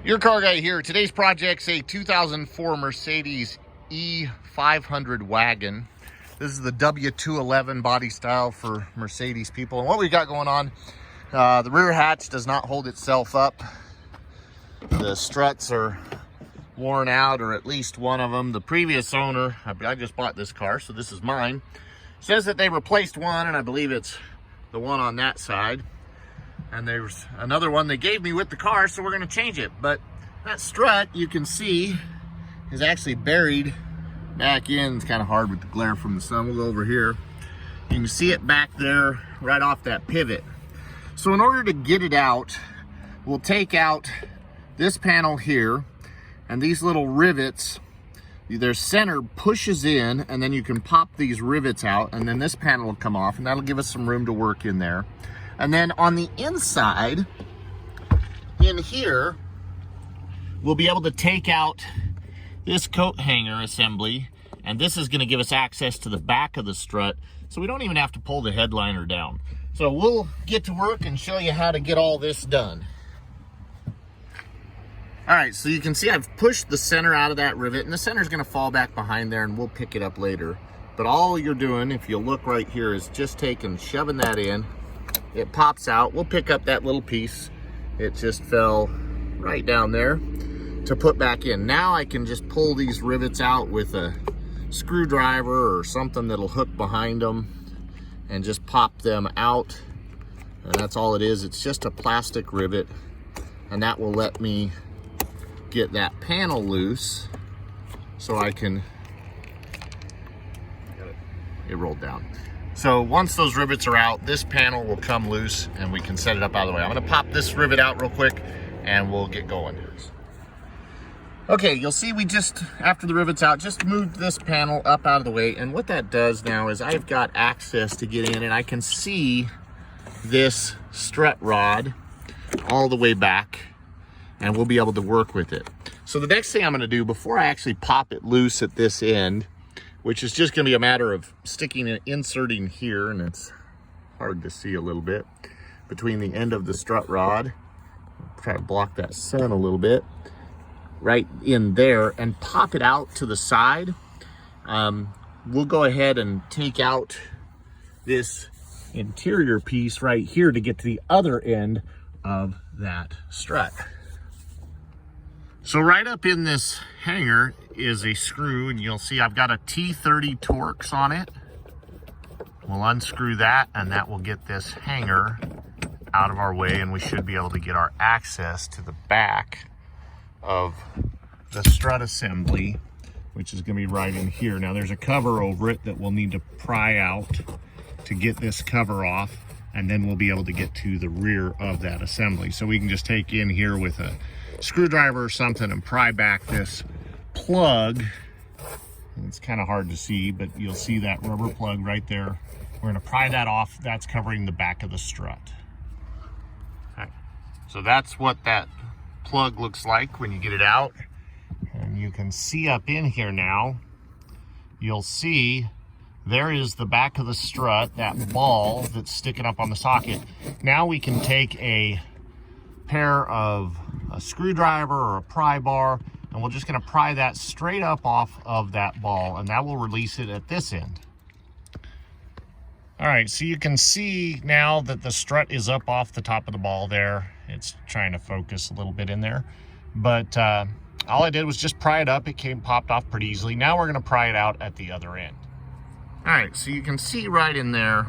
Your car guy here. Today's project's a 2004 Mercedes E500 Wagon. This is the W211 body style for Mercedes people. And what we got going on, the rear hatch does not hold itself up. The struts are worn out, or at least one of them. The previous owner, I just bought this car, so this is mine, says that they replaced one, and I believe it's the one on that side. And there's another one they gave me with the car, so we're going to change it. But that strut, you can see, is actually buried back in. It's kind of hard with the glare from the sun. We'll go over here. You can see it back there right off that pivot. So in order to get it out, we'll take out this panel here, and these little rivets, their center pushes in, and then you can pop these rivets out, and then this panel will come off, and that'll give us some room to work in there. And then on the inside, in here, we'll be able to take out this coat hanger assembly, and this is going to give us access to the back of the strut, so we don't even have to pull the headliner down. So we'll get to work and show you how to get all this done. All right, so you can see I've pushed the center out of that rivet, and the center's going to fall back behind there, and we'll pick it up later. But all you're doing, if you look right here, is just shoving that in. It pops out. We'll pick up that little piece. It just fell right down there to put back in. Now I can just pull these rivets out with a screwdriver or something that'll hook behind them and just pop them out. And that's all it is. It's just a plastic rivet, and that will let me get that panel loose so I can, it rolled down. So once those rivets are out, this panel will come loose and we can set it up out of the way. I'm gonna pop this rivet out real quick and we'll get going. Okay, you'll see we just, after the rivet's out, just moved this panel up out of the way. And what that does now is I've got access to get in, and I can see this strut rod all the way back, and we'll be able to work with it. So the next thing I'm gonna do, before I actually pop it loose at this end, which is just gonna be a matter of sticking and inserting here, and it's hard to see a little bit, between the end of the strut rod. I'll try to block that sun a little bit, right in there, and pop it out to the side. We'll go ahead and take out this interior piece right here to get to the other end of that strut. So right up in this hanger is a screw, and you'll see I've got a T30 Torx on it. We'll unscrew that, and that will get this hanger out of our way, and we should be able to get our access to the back of the strut assembly, which is going to be right in here. Now there's a cover over it that we'll need to pry out to get this cover off, and then we'll be able to get to the rear of that assembly. So we can just take in here with a screwdriver or something and pry back this plug. It's kind of hard to see, but you'll see that rubber plug right there. We're going to pry that off. That's covering the back of the strut. Okay. So that's what that plug looks like when you get it out. And you can see up in here now, you'll see there is the back of the strut, that ball that's sticking up on the socket. Now we can take a pair of a screwdriver or a pry bar, and we're just going to pry that straight up off of that ball, and that will release it at this end. All right, so you can see now that the strut is up off the top of the ball there. It's trying to focus a little bit in there, but all I did was just pry it up. It popped off pretty easily. Now we're going to pry it out at the other end. All right, so you can see right in there,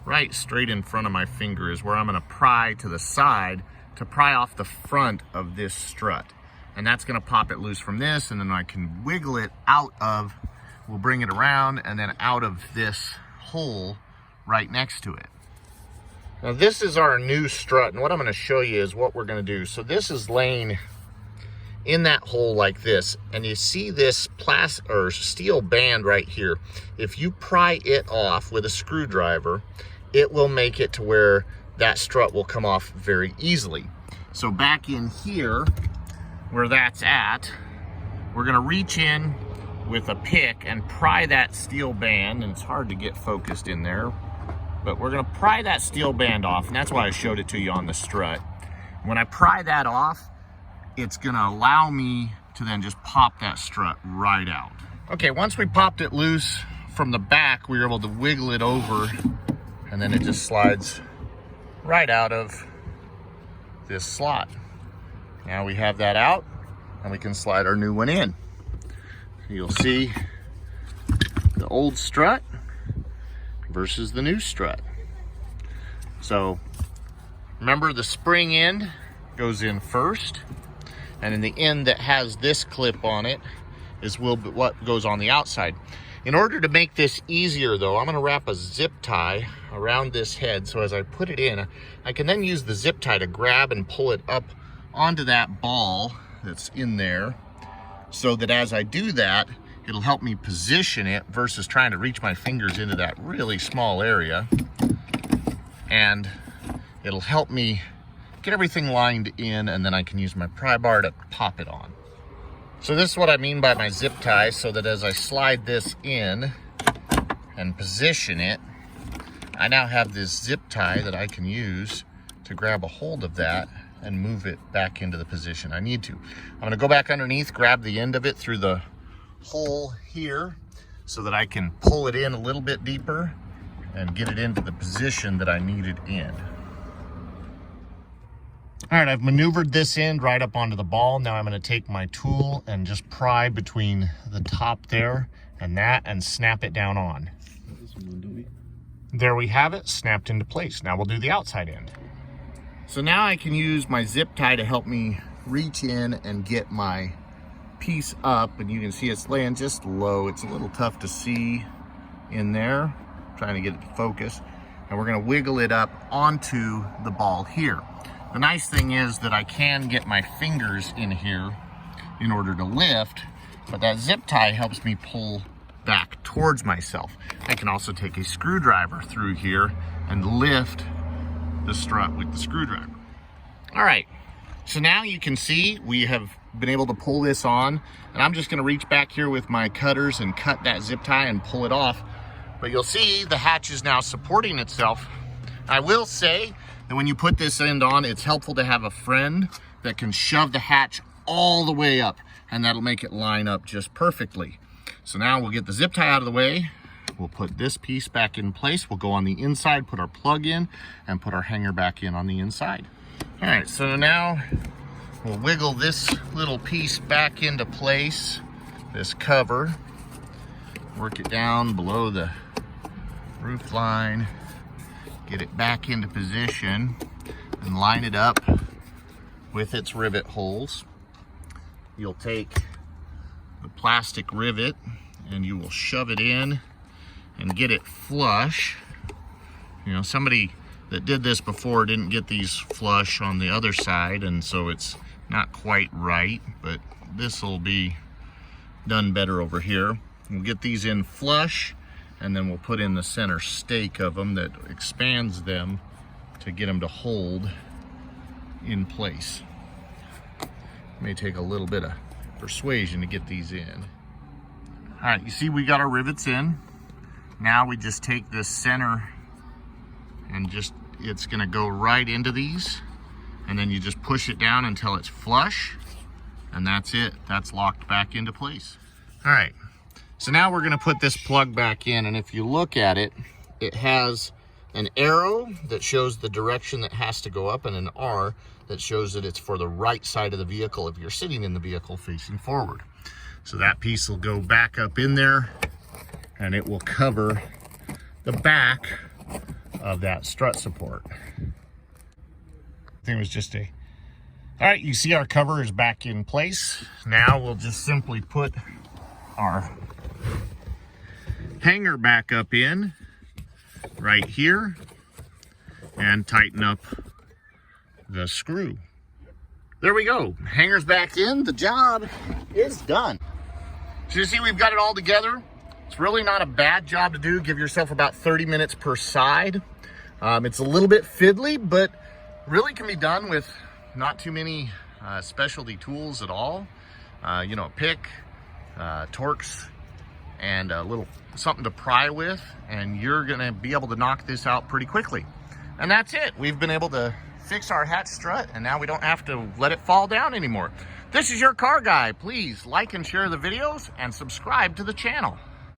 right straight in front of my finger, is where I'm going to pry to the side to pry off the front of this strut. And that's gonna pop it loose from this, and then I can wiggle it out of, we'll bring it around and then out of this hole right next to it. Now this is our new strut, and what I'm gonna show you is what we're gonna do. So this is laying in that hole like this, and you see this plastic or steel band right here. If you pry it off with a screwdriver, it will make it to where that strut will come off very easily. So back in here, where that's at, we're gonna reach in with a pick and pry that steel band, and it's hard to get focused in there, but we're gonna pry that steel band off, and that's why I showed it to you on the strut. When I pry that off, it's gonna allow me to then just pop that strut right out. Okay, once we popped it loose from the back, we were able to wiggle it over, and then it just slides right out of this slot. Now we have that out, and we can slide our new one in. You'll see the old strut versus the new strut. So remember, the spring end goes in first, and in the end that has this clip on it is what goes on the outside. In order to make this easier though, I'm gonna wrap a zip tie around this head, so as I put it in, I can then use the zip tie to grab and pull it up onto that ball that's in there, so that as I do that, it'll help me position it versus trying to reach my fingers into that really small area. And it'll help me get everything lined in, and then I can use my pry bar to pop it on. So this is what I mean by my zip tie, so that as I slide this in and position it, I now have this zip tie that I can use to grab a hold of that and move it back into the position I need to. I'm gonna go back underneath, grab the end of it through the hole here so that I can pull it in a little bit deeper and get it into the position that I need it in. All right, I've maneuvered this end right up onto the ball. Now I'm gonna take my tool and just pry between the top there and that and snap it down on. There we have it, snapped into place. Now we'll do the outside end. So now I can use my zip tie to help me reach in and get my piece up, and you can see it's laying just low. It's a little tough to see in there, trying to get it to focus. And we're gonna wiggle it up onto the ball here. The nice thing is that I can get my fingers in here in order to lift, but that zip tie helps me pull back towards myself. I can also take a screwdriver through here and lift the strut with the screwdriver. All right, so now you can see we have been able to pull this on, and I'm just gonna reach back here with my cutters and cut that zip tie and pull it off. But you'll see the hatch is now supporting itself. I will say that when you put this end on, it's helpful to have a friend that can shove the hatch all the way up, and that'll make it line up just perfectly. So now we'll get the zip tie out of the way. We'll put this piece back in place. We'll go on the inside, put our plug in, and put our hanger back in on the inside. All right, so now we'll wiggle this little piece back into place, this cover, work it down below the roof line, get it back into position, and line it up with its rivet holes. You'll take the plastic rivet and you will shove it in and get it flush. You know, somebody that did this before didn't get these flush on the other side, and so it's not quite right, but this will be done better over here. We'll get these in flush, and then we'll put in the center stake of them that expands them to get them to hold in place. It may take a little bit of persuasion to get these in. All right, you see we got our rivets in. Now we just take this center and it's gonna go right into these, and then you just push it down until it's flush, and that's it. That's locked back into place. All right, so now we're gonna put this plug back in, and if you look at it, it has an arrow that shows the direction that has to go up, and an R that shows that it's for the right side of the vehicle if you're sitting in the vehicle facing forward. So that piece will go back up in there, and it will cover the back of that strut support. I think it was just all right, you see our cover is back in place. Now we'll just simply put our hanger back up in right here and tighten up the screw. There we go, hanger's back in, the job is done. So you see we've got it all together. It's really not a bad job to do. Give yourself about 30 minutes per side. It's a little bit fiddly, but really can be done with not too many specialty tools at all. You know, a pick, Torx, and a little something to pry with, and you're gonna be able to knock this out pretty quickly. And that's it. We've been able to fix our hatch strut, and now we don't have to let it fall down anymore. This is your car guy. Please like and share the videos and subscribe to the channel.